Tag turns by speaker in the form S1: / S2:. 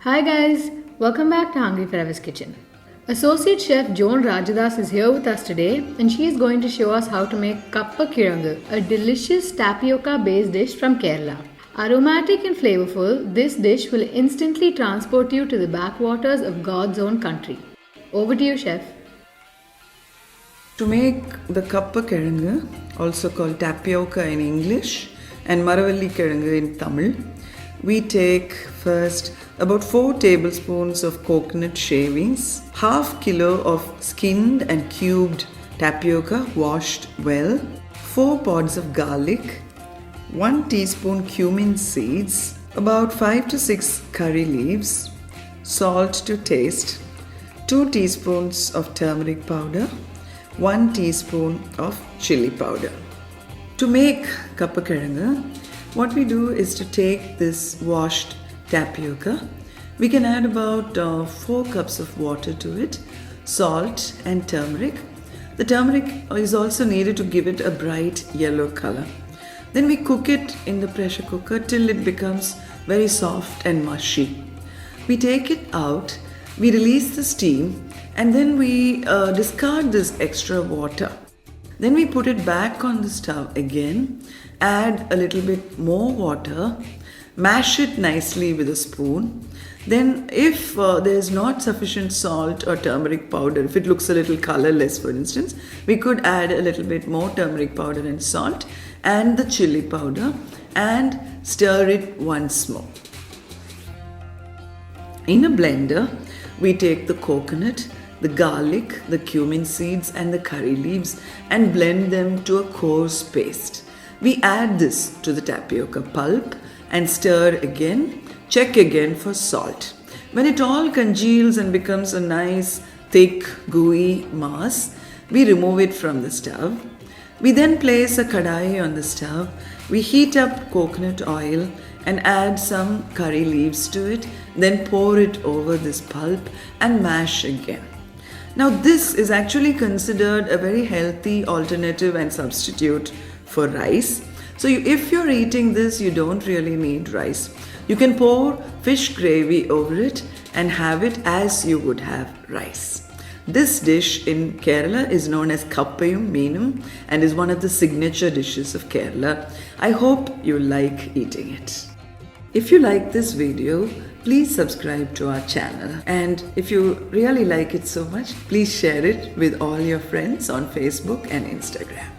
S1: Hi guys, welcome back to HungryForever's kitchen. Associate Chef Joan Rajadas is here with us today and she is going to show us how to make Kappa Kizhangu, a delicious tapioca-based dish from Kerala. Aromatic and flavorful, this dish will instantly transport you to the backwaters of God's own country. Over to you, Chef.
S2: To make the Kappa Kizhangu, also called tapioca in English and Maravalli Kizhangu in Tamil, we take first about 4 tablespoons of coconut shavings, half kilo of skinned and cubed tapioca washed well, 4 pods of garlic, 1 teaspoon cumin seeds, about 5 to 6 curry leaves, salt to taste, 2 teaspoons of turmeric powder, 1 teaspoon of chili powder. To make Kappa Kizhangu, what we do is to take this washed tapioca. We can add about 4 cups of water to it, salt and turmeric. The turmeric is also needed to give it a bright yellow color. Then we cook it in the pressure cooker till it becomes very soft and mushy. We take it out, we release the steam, and then we discard this extra water. Then we put it back on the stove again, add a little bit more water, mash it nicely with a spoon. Then if there is not sufficient salt or turmeric powder, if it looks a little colorless for instance, we could add a little bit more turmeric powder and salt and the chili powder and stir it once more. In a blender, we take the coconut, the garlic, the cumin seeds and the curry leaves and blend them to a coarse paste. We add this to the tapioca pulp and stir again, check again for salt. When it all congeals and becomes a nice thick gooey mass, we remove it from the stove. We then place a kadai on the stove. We heat up coconut oil and add some curry leaves to it, then pour it over this pulp and mash again. Now this is actually considered a very healthy alternative and substitute for rice. So if you're eating this, you don't really need rice. You can pour fish gravy over it and have it as you would have rice. This dish in Kerala is known as Kappayum Meenum and is one of the signature dishes of Kerala. I hope you like eating it. If you like this video, please subscribe to our channel. And if you really like it so much, please share it with all your friends on Facebook and Instagram.